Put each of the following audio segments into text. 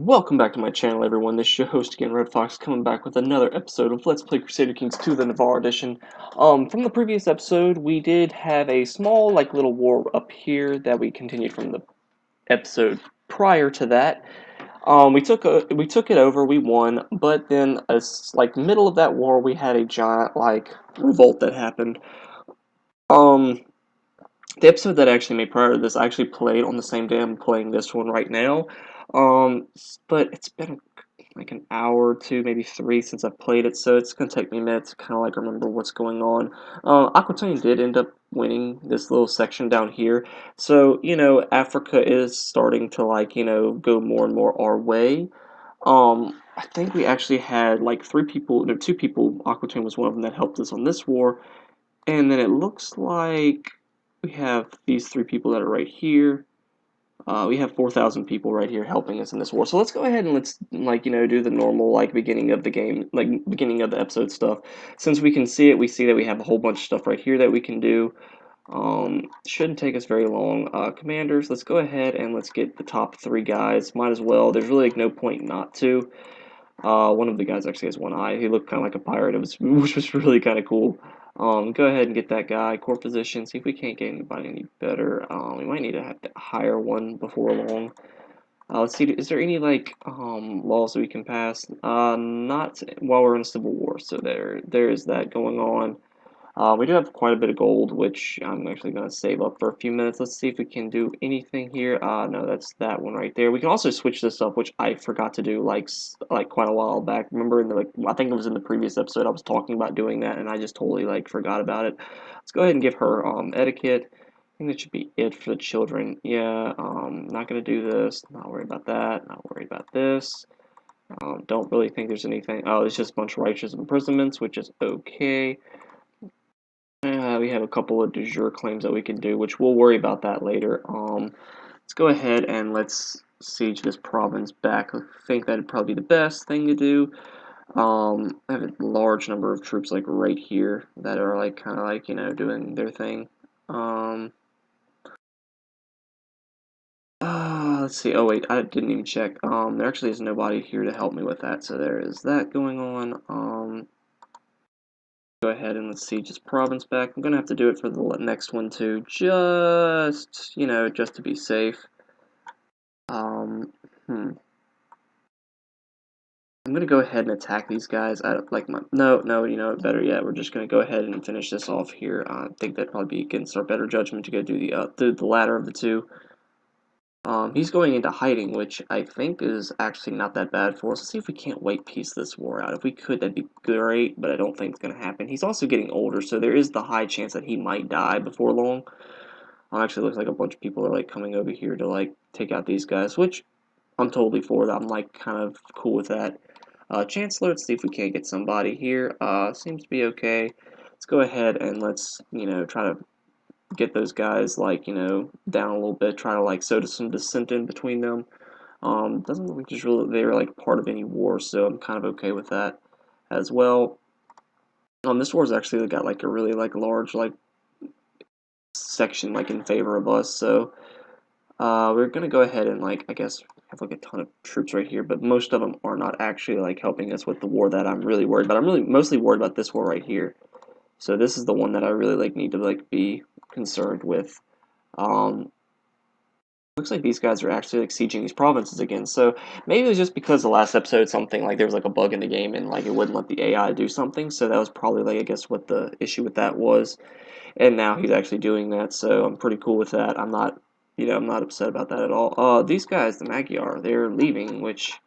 Welcome back to my channel, everyone. This is your host again, Red Fox, coming back with another episode of Let's Play Crusader Kings 2, the Navarra edition. From the previous episode, we did have a small, little war up here that we continued from the episode prior to that. We took it over, we won, but then, as middle of that war, we had a giant revolt that happened. Um, the episode that I actually made prior to this, I actually played on the same day I'm playing this one right now. But it's been like an hour or two, maybe three since I've played it, so it's gonna take me a minute to kind of remember what's going on. Aquitaine did end up winning this little section down here, so Africa is starting to go more and more our way. I think we actually had three people, no, two people. Aquitaine was one of them that helped us on this war, and then it looks like we have these three people that are right here. We have 4,000 people right here helping us in this war. So let's go ahead and let's, do the normal, beginning of the game, beginning of the episode stuff. Since we can see it, we see that we have a whole bunch of stuff right here that we can do. Shouldn't take us very long. Commanders, let's go ahead and let's get the top three guys. Might as well. There's really no point not to. One of the guys actually has one eye. He looked kind of like a pirate, which was really kind of cool. Go ahead and get that guy. Core position, see if we can't get anybody any better. We might need to have to hire one before long. Let's see, is there any, laws that we can pass? Not while we're in a civil war, so there is that going on. We do have quite a bit of gold, which I'm actually going to save up for a few minutes. Let's see if we can do anything here. No, that's that one right there. We can also switch this up, which I forgot to do quite a while back. Remember, I think it was in the previous episode I was talking about doing that, and I just totally forgot about it. Let's go ahead and give her etiquette. I think that should be it for the children. Yeah, not going to do this. Not worried about that. Not worried about this. Don't really think there's anything. Oh, it's just a bunch of righteous imprisonments, which is okay. We have a couple of de jure claims that we can do, which we'll worry about that later. Let's go ahead and let's siege this province back. I think that'd probably be the best thing to do. I have a large number of troops right here that are kind of doing their thing. Let's see. Oh wait, I didn't even check. There actually is nobody here to help me with that, so there is that going on. Go ahead and let's siege this province back. I'm gonna have to do it for the next one too, just just to be safe. Um, I'm gonna go ahead and attack these guys. I don't like my no. Better yet, we're just gonna go ahead and finish this off here. I think that'd probably be against our better judgment to go do the latter of the two. He's going into hiding, which I think is actually not that bad for us. Let's see if we can't wait piece this war out. If we could, that'd be great, but I don't think it's going to happen. He's also getting older, so there is the high chance that he might die before long. Actually, looks like a bunch of people are coming over here to take out these guys, which I'm totally for that. I'm kind of cool with that. Chancellor, let's see if we can't get somebody here. Seems to be okay. Let's go ahead and let's try to get those guys down a little bit, try to sow some dissent in between them. Doesn't look like they're part of any war, so I'm kind of okay with that as well. This war's actually got a really large section in favor of us, so we're gonna go ahead and I guess have a ton of troops right here, but most of them are not actually helping us with the war that I'm really worried about. I'm really mostly worried about this war right here. So this is the one that I really need to be concerned with. Looks like these guys are actually sieging these provinces again. So maybe it was just because the last episode something there was a bug in the game and it wouldn't let the AI do something. So that was probably I guess what the issue with that was. And now he's actually doing that. So I'm pretty cool with that. I'm not I'm not upset about that at all. These guys, the Magyar, they're leaving, which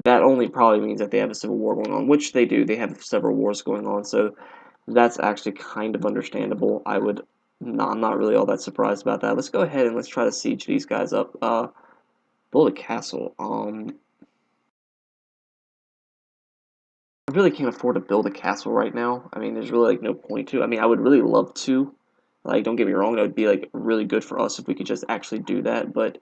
that only probably means that they have a civil war going on, which they do. They have several wars going on. So that's actually kind of understandable. I'm not really all that surprised about that. Let's go ahead and let's try to siege these guys up. Build a castle. I really can't afford to build a castle right now. I mean, there's really no point to. I mean, I would really love to. Don't get me wrong, it would be really good for us if we could just actually do that, but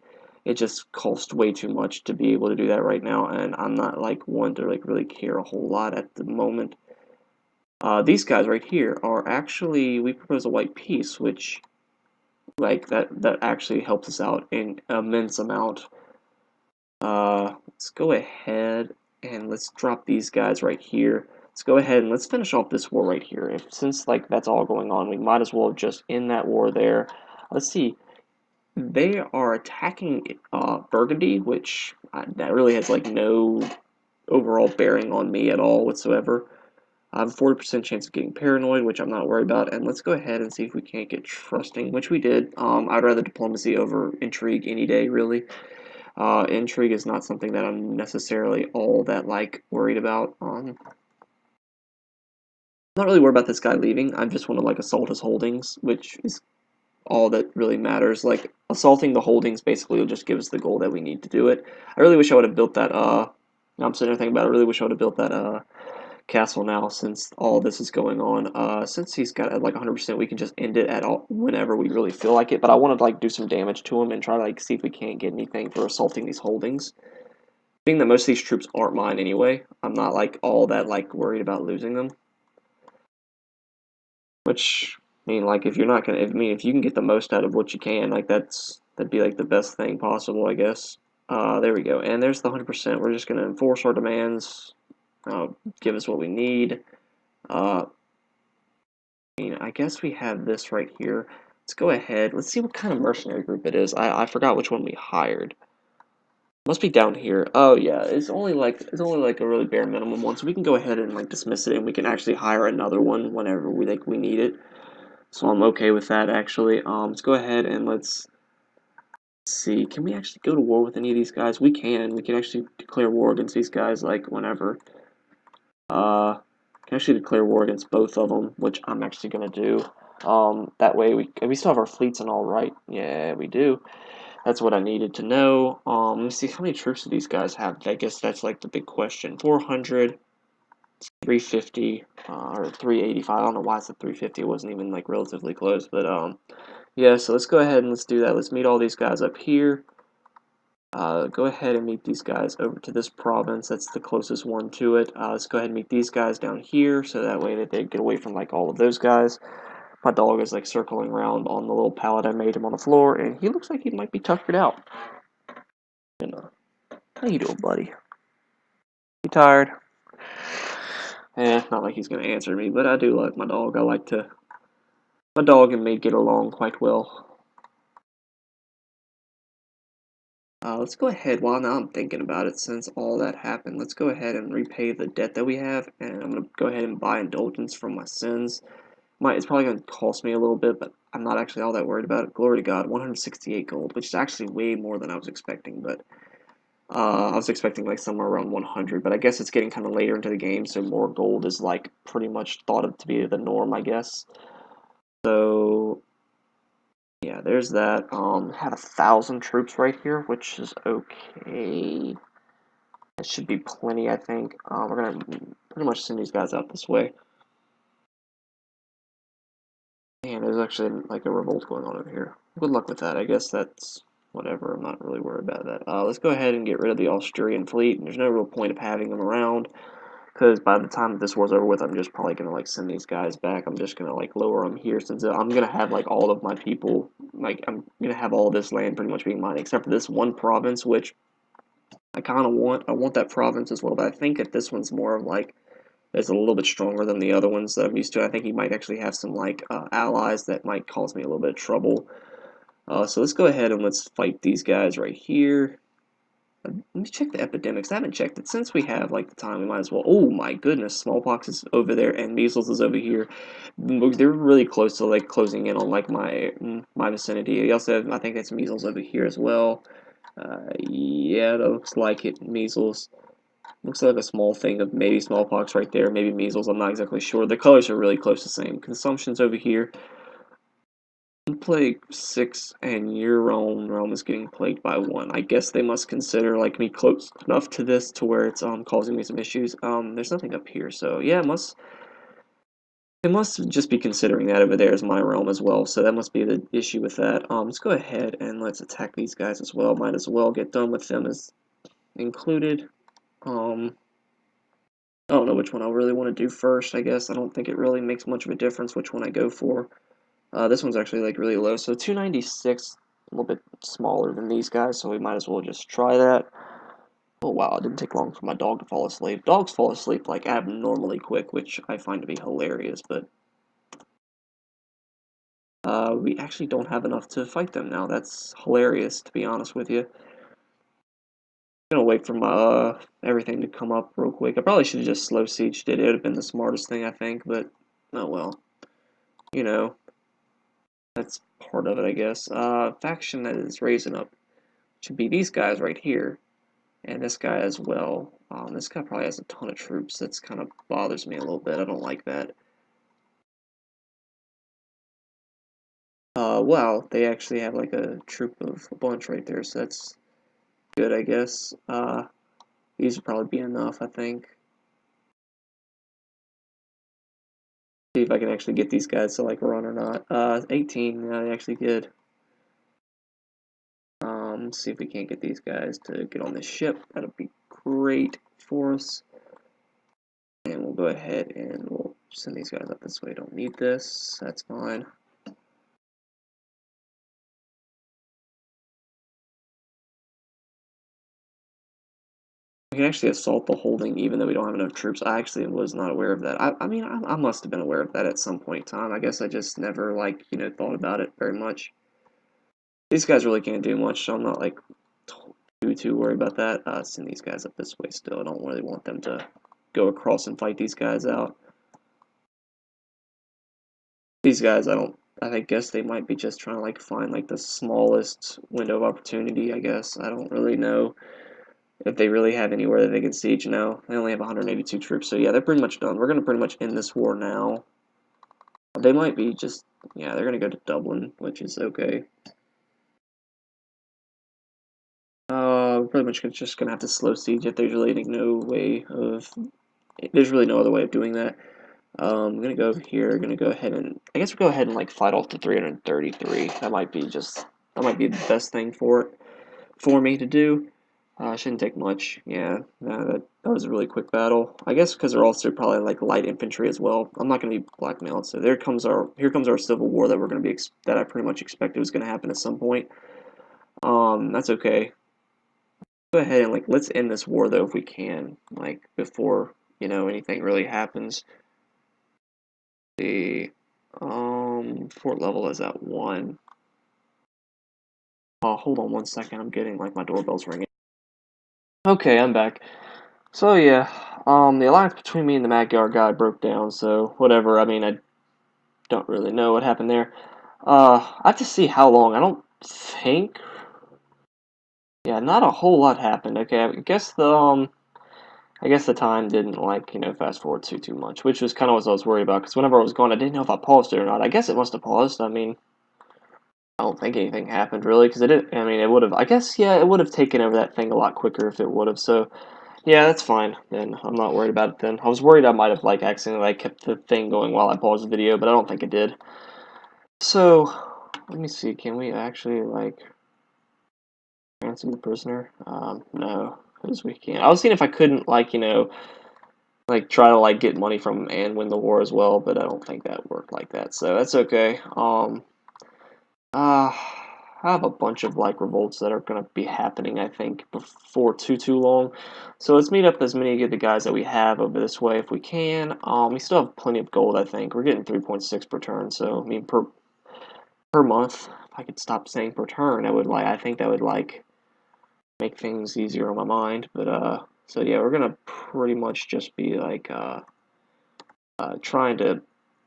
it just costs way too much to be able to do that right now, and I'm not one to really care a whole lot at the moment. These guys right here are actually, we propose a white peace, which that actually helps us out in immense amount. Let's go ahead and let's drop these guys right here. Let's go ahead and let's finish off this war right here. Since like that's all going on, we might as well just end that war there. Let's see. They are attacking Burgundy, which that really has like no overall bearing on me at all whatsoever. I have a 40% chance of getting paranoid, which I'm not worried about. And let's go ahead and see if we can't get trusting, which we did. I'd rather diplomacy over intrigue any day, really. Intrigue is not something that I'm necessarily all that like worried about. I'm not really worried about this guy leaving. I just want to like assault his holdings, which is all that really matters. Like assaulting the holdings basically will just give us the goal that we need to do it. I really wish I would have built that. I'm sitting there thinking about it. I really wish I would have built that castle now, since all this is going on. Since he's got like 100%, we can just end it at all whenever we really feel like it. But I want to like do some damage to him and try to like see if we can't get anything for assaulting these holdings. Being that most of these troops aren't mine anyway, I'm not like all that like worried about losing them. Which, I mean, like if you're not gonna, if you can get the most out of what you can, like that'd be like the best thing possible, I guess. There we go, and there's the 100%. We're just gonna enforce our demands. Give us what we need. I mean, I guess we have this right here. Let's go ahead. Let's see what kind of mercenary group it is. I forgot which one we hired. Must be down here. Oh yeah, it's only like a really bare minimum one, so we can go ahead and like dismiss it, and we can actually hire another one whenever we think we need it. So I'm okay with that actually. Let's go ahead and let's see. Can we actually go to war with any of these guys? We can. We can actually declare war against these guys like whenever. Can actually declare war against both of them, which I'm actually gonna do. That way we still have our fleets and all right. Yeah, we do. That's what I needed to know. Let me see how many troops do these guys have. I guess that's like the big question. 400, 350, or 385. I don't know why I said 350. It wasn't even like relatively close, but yeah. So let's go ahead and let's do that. Let's meet all these guys up here. Go ahead and meet these guys over to this province. That's the closest one to it. Let's go ahead and meet these guys down here, so that way that they get away from like all of those guys. My dog is like circling around on the little pallet I made him on the floor, and he looks like he might be tuckered out. And how you doing, buddy? You tired? Not like he's gonna answer me, but I do like my dog. My dog and me get along quite well. Let's go ahead, while now I'm thinking about it, since all that happened, let's go ahead and repay the debt that we have, and I'm going to go ahead and buy indulgence from my sins. It's probably going to cost me a little bit, but I'm not actually all that worried about it. Glory to God, 168 gold, which is actually way more than I was expecting, but I was expecting like somewhere around 100, but I guess it's getting kind of later into the game, so more gold is like pretty much thought of to be the norm, I guess. So yeah, there's that. Have 1,000 troops right here, which is okay. It should be plenty, I think. We're gonna pretty much send these guys out this way. And there's actually like a revolt going on over here. Good luck with that. I guess that's whatever. I'm not really worried about that. Let's go ahead and get rid of the Austrian fleet. There's no real point of having them around, because by the time this war's over with, I'm just probably gonna like send these guys back. I'm just gonna like lower them here, since I'm gonna have like all of my people, like I'm gonna have all this land pretty much being mine, except for this one province, which I kind of want. I want that province as well, but I think that this one's more of like is a little bit stronger than the other ones that I'm used to. I think he might actually have some like allies that might cause me a little bit of trouble. So let's go ahead and let's fight these guys right here. Let me check the epidemics. I haven't checked it since we have like the time. We might as well. Oh my goodness, smallpox is over there and measles is over here. They're really close to like closing in on like my vicinity. We also have, I think that's measles over here as well. Yeah, that looks like it. Measles. Looks like a small thing of maybe smallpox right there, maybe measles. I'm not exactly sure. The colors are really close to the same. Consumption's over here. Plague 6 and your own realm is getting plagued by 1. I guess they must consider like me close enough to this to where it's causing me some issues. There's nothing up here, so yeah, it must just be considering that over there as my realm as well. So that must be the issue with that. Let's go ahead and let's attack these guys as well. Might as well get done with them as included. I don't know which one I really want to do first, I guess. I don't think it really makes much of a difference which one I go for. This one's actually like really low, so 296, a little bit smaller than these guys, so we might as well just try that. Oh wow, it didn't take long for my dog to fall asleep. Dogs fall asleep like abnormally quick, which I find to be hilarious, but we actually don't have enough to fight them now. That's hilarious, to be honest with you. I'm gonna wait for my everything to come up real quick. I probably should have just slow sieged it. It would have been the smartest thing, I think, but oh well. You know, that's part of it, I guess. Faction that is raising up should be these guys right here, and this guy as well. This guy probably has a ton of troops. That's kind of bothers me a little bit. I don't like that. Well, they actually have like a troop of a bunch right there, so that's good, I guess. These would probably be enough, I think. See if I can actually get these guys to like run or not. 18, yeah, they actually did. See if we can't get these guys to get on this ship. That'll be great for us. And we'll go ahead and we'll send these guys up this way. Don't need this. That's fine. We can actually assault the holding even though we don't have enough troops. I actually was not aware of that. I mean, I must have been aware of that at some point in time. I guess I just never, like, thought about it very much. These guys really can't do much, so I'm not, like, too worried about that. Send these guys up this way still. I don't really want them to go across and fight these guys out. These guys, I guess they might be just trying to, like, find, like, the smallest window of opportunity, I guess. I don't really know if they really have anywhere that they can siege now. They only have 182 troops, so yeah, they're pretty much done. We're going to pretty much end this war now. They might be just, yeah, they're going to go to Dublin, which is okay. We're pretty much just going to have to slow siege it. There's really no other way of doing that. I'm going to go over here, going to go ahead and, I guess we'll go ahead and, like, fight off to 333. That might be the best thing for me to do. Shouldn't take much. Yeah, that was a really quick battle. I guess because they're also probably like light infantry as well. I'm not going to be blackmailed. So here comes our civil war that we're going to be that I pretty much expected was going to happen at some point. That's okay. Go ahead and let's end this war though if we can, like before anything really happens. The fort level is at 1. Oh, hold on 1 second. I'm getting like my doorbell's ringing. Okay, I'm back. So yeah, the alliance between me and the Magyar guy broke down, so whatever. I mean, I don't really know what happened there. I have to see how long. I don't think. Yeah, not a whole lot happened. Okay, I guess the time didn't fast forward too much, which was kind of what I was worried about. Because whenever I was going, I didn't know if I paused it or not. I guess it must have paused. I mean, I don't think anything happened really, because it didn't. I mean, it would have. I guess yeah, it would have taken over that thing a lot quicker if it would have. So. Yeah, that's fine. Then I'm not worried about it then. I was worried I might have accidentally kept the thing going while I paused the video, but I don't think it did. So, let me see. Can we actually ransom the prisoner? No, because we can't. I was seeing if I couldn't try to get money from him and win the war as well, but I don't think that worked like that. So that's okay. I have a bunch of revolts that are gonna be happening, I think, before too long. So let's meet up as many of the guys that we have over this way if we can. We still have plenty of gold, I think. We're getting 3.6 per turn, so I mean per month. If I could stop saying per turn, I think that would make things easier on my mind. But so yeah, we're gonna pretty much just be trying to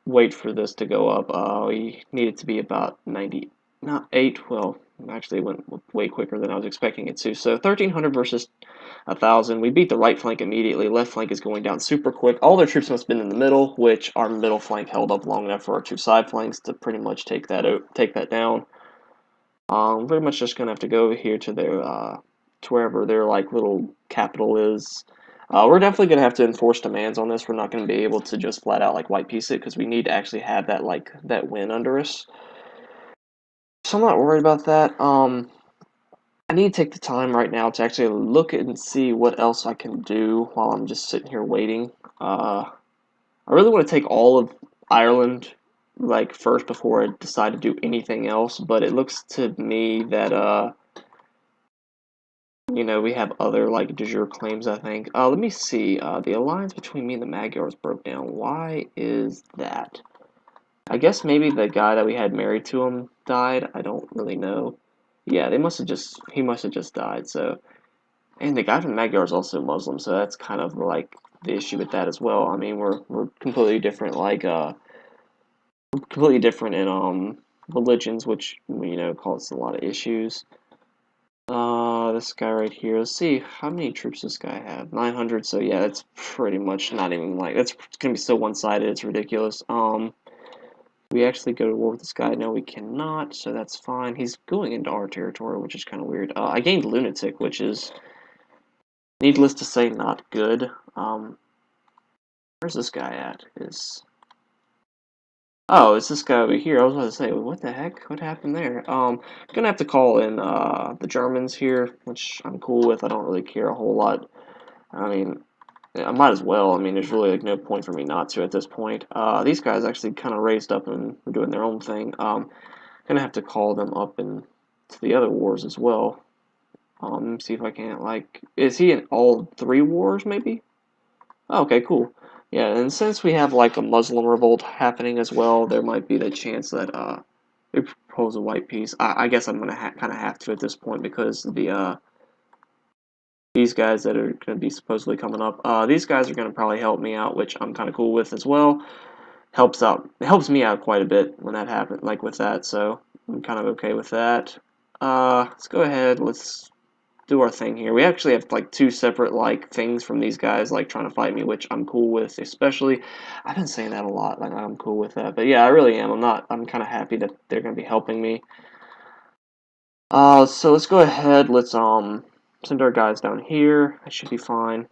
wait for this to go up. We need it to be about 90, not 8. Well, actually, it went way quicker than I was expecting it to. So 1,300 versus 1,000. We beat the right flank immediately. Left flank is going down super quick. All their troops must have been in the middle, which our middle flank held up long enough for our 2 side flanks to pretty much take that down. Pretty much just gonna have to go over here to their to wherever their little capital is. We're definitely going to have to enforce demands on this. We're not going to be able to just flat out white piece it because we need to actually have that that win under us. So I'm not worried about that. I need to take the time right now to actually look and see what else I can do while I'm just sitting here waiting. I really want to take all of Ireland first before I decide to do anything else, but it looks to me that you know, we have other like de jure claims, I think. Let me see. The alliance between me and the Magyars broke down. Why is that? I guess maybe the guy that we had married to him died. I don't really know. Yeah, he must have just died. So, and the guy from the Magyar is also Muslim, so that's kind of like the issue with that as well. I mean, we're completely different, like completely different in religions, which you know causes a lot of issues. This guy right here. Let's see how many troops this guy have. 900. So yeah, that's pretty much not even like that's gonna be so one-sided. It's ridiculous. We actually go to war with this guy. No, we cannot. So that's fine. He's going into our territory, which is kind of weird. I gained lunatic, which is needless to say not good. Where's this guy at? Oh, it's this guy over here. I was about to say, what the heck? What happened there? Gonna have to call in the Germans here, which I'm cool with. I don't really care a whole lot. I mean, I might as well. I mean, there's really like no point for me not to at this point. These guys actually kind of raised up and were doing their own thing. Gonna have to call them up and to the other wars as well. See if I can like, is he in all three wars maybe? Oh, okay, cool. Yeah, and since we have like a Muslim revolt happening as well, there might be the chance that they propose a white peace. I guess I'm gonna kind of have to at this point because these guys that are gonna be supposedly coming up, these guys are gonna probably help me out, which I'm kind of cool with as well. It helps me out quite a bit when that happens, like with that. So I'm kind of okay with that. Let's go ahead. Let's do our thing here. We actually have like two separate like things from these guys like trying to fight me, which I'm cool with. Especially, I've been saying that a lot. Like I'm cool with that, but yeah, I really am. I'm not. I'm kind of happy that they're gonna be helping me. So let's go ahead. Let's send our guys down here. I should be fine.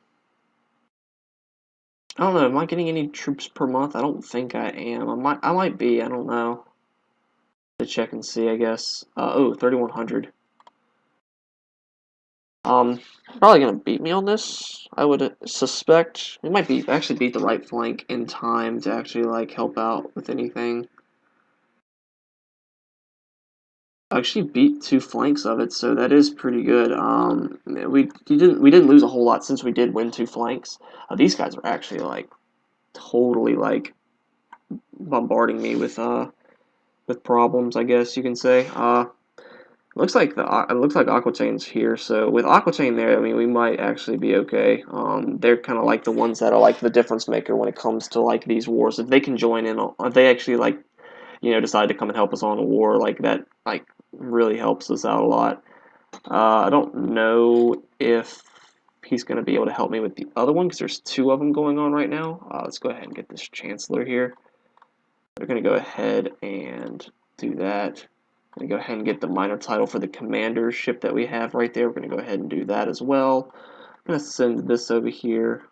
I don't know. Am I getting any troops per month? I don't think I am. I might be. I don't know. To check and see, I guess. Oh, 3,100. Probably gonna beat me on this. I would suspect it might be actually beat the right flank in time to actually like help out with anything. Actually beat two flanks of it, so that is pretty good. We didn't lose a whole lot since we did win two flanks. These guys are actually like totally like bombarding me with problems, I guess you can say. It looks like Aquataine's here. So with Aquataine there, I mean, we might actually be okay. They're kind of like the ones that are like the difference maker when it comes to like these wars. If they can join in, if they actually like decide to come and help us on a war like that, like really helps us out a lot. I don't know if he's going to be able to help me with the other one because there's two of them going on right now. Let's go ahead and get this Chancellor here. We're going to go ahead and do that. I'm going to go ahead and get the minor title for the commander ship that we have right there. We're going to go ahead and do that as well. I'm going to send this over here.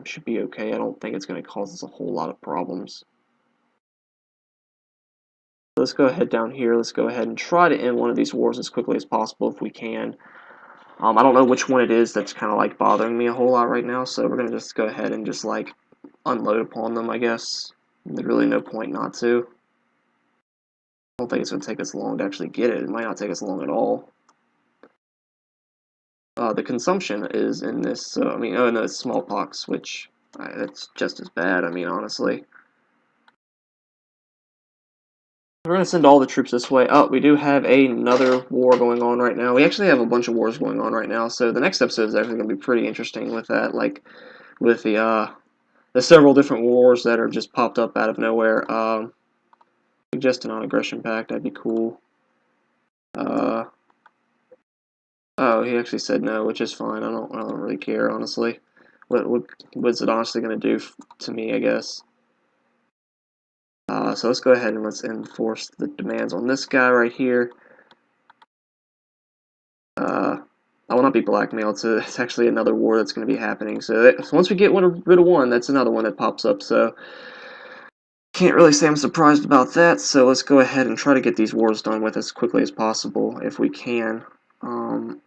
Should be okay. I don't think it's going to cause us a whole lot of problems. Let's go ahead down here. Let's go ahead and try to end one of these wars as quickly as possible if we can. I don't know which one it is that's kind of like bothering me a whole lot right now, so we're going to just go ahead and just like unload upon them, I guess. There's really no point not to. I don't think it's going to take us long to actually get it. It might not take us long at all. The consumption is in this, so, I mean, oh no, it's smallpox, which, that's just as bad, I mean, honestly. We're going to send all the troops this way. Oh, we do have another war going on right now. We actually have a bunch of wars going on right now, so the next episode is actually going to be pretty interesting with that, like, with the several different wars that are just popped up out of nowhere. Suggest a non-aggression pact, that'd be cool. Oh, he actually said no, which is fine. I don't really care, honestly. What's it honestly going to do to me, I guess? So let's go ahead and let's enforce the demands on this guy right here. I will not be blackmailed, so it's actually another war that's going to be happening. So once we get rid of one, that's another one that pops up. So can't really say I'm surprised about that. So let's go ahead and try to get these wars done with as quickly as possible, if we can. Man,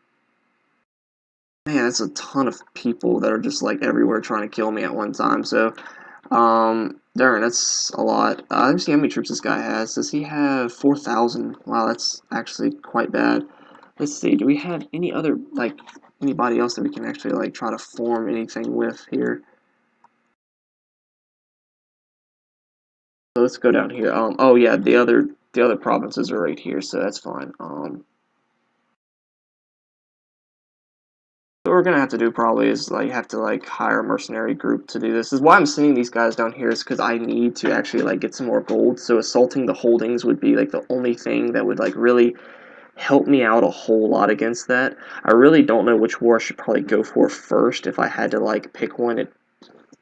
that's a ton of people that are just like everywhere trying to kill me at one time. So, darn, that's a lot. Let me see how many troops this guy has. Does he have 4,000? Wow, that's actually quite bad. Let's see, do we have any other, like, anybody else that we can actually like try to form anything with here. So let's go down here. Oh yeah, the other provinces are right here, so that's fine. What we're gonna have to do probably is like have to like hire a mercenary group to do this. This is why I'm sending these guys down here is because I need to actually like get some more gold. So assaulting the holdings would be like the only thing that would like really help me out a whole lot against that. I really don't know which war I should probably go for first if I had to like pick one.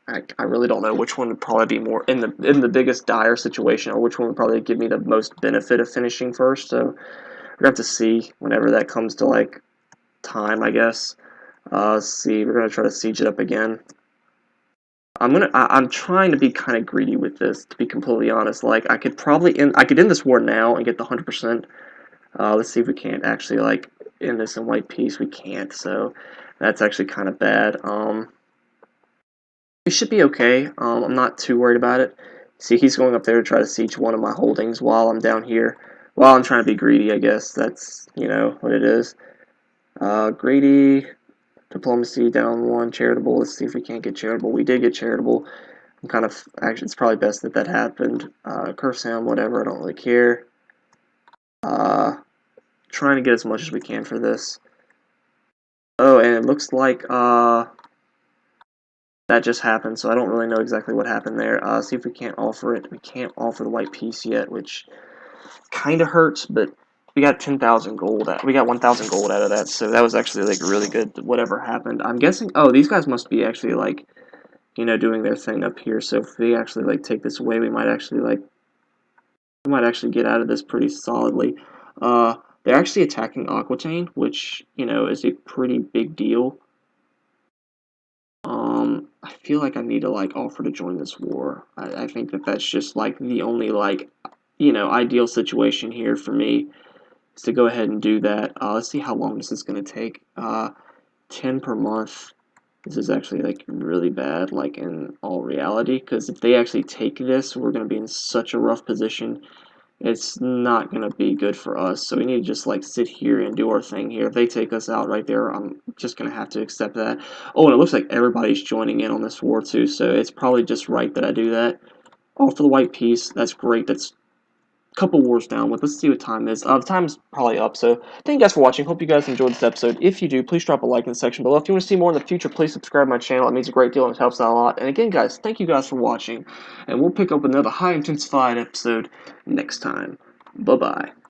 I really don't know which one would probably be more in the biggest dire situation, or which one would probably give me the most benefit of finishing first. So we're gonna have to see whenever that comes to like time, I guess. Let's see, we're gonna try to siege it up again. I'm trying to be kind of greedy with this, to be completely honest. Like I could probably I could end this war now and get the 100%. Let's see if we can't actually like end this in white peace. We can't, so that's actually kind of bad. We should be okay. I'm not too worried about it. See, he's going up there to try to siege one of my holdings while I'm down here. While I'm trying to be greedy, I guess that's, you know, what it is. Greedy, diplomacy down one, charitable. Let's see if we can't get charitable. We did get charitable. I'm kind of, actually, it's probably best that that happened. Curse him, whatever, I don't really care. Trying to get as much as we can for this. Oh, and it looks like, that just happened, so I don't really know exactly what happened there. See if we can't offer it. We can't offer the white piece yet, which kind of hurts, but we got 10,000 gold. We got 1,000 gold out of that, so that was actually like really good. Whatever happened, I'm guessing. Oh, these guys must be actually like, you know, doing their thing up here. So if we actually like take this away, we might actually get out of this pretty solidly. They're actually attacking Aquitaine, which you know is a pretty big deal. I feel like I need to like offer to join this war. I think that that's just like the only like, you know, ideal situation here for me is to go ahead and do that. Let's see how long this is going to take. 10 per month. This is actually like really bad, like in all reality, because if they actually take this, we're going to be in such a rough position. It's not going to be good for us. So we need to just like sit here and do our thing here. If they take us out right there, I'm just going to have to accept that. Oh, and it looks like everybody's joining in on this war too, so it's probably just right that I do that. All for the white piece. That's great. That's a couple wars down with. Let's see what time is. The time's probably up, so thank you guys for watching. Hope you guys enjoyed this episode. If you do, please drop a like in the section below. If you want to see more in the future, please subscribe to my channel. It means a great deal and it helps out a lot. And again, guys, thank you guys for watching, and we'll pick up another high intensified episode next time. Bye-bye.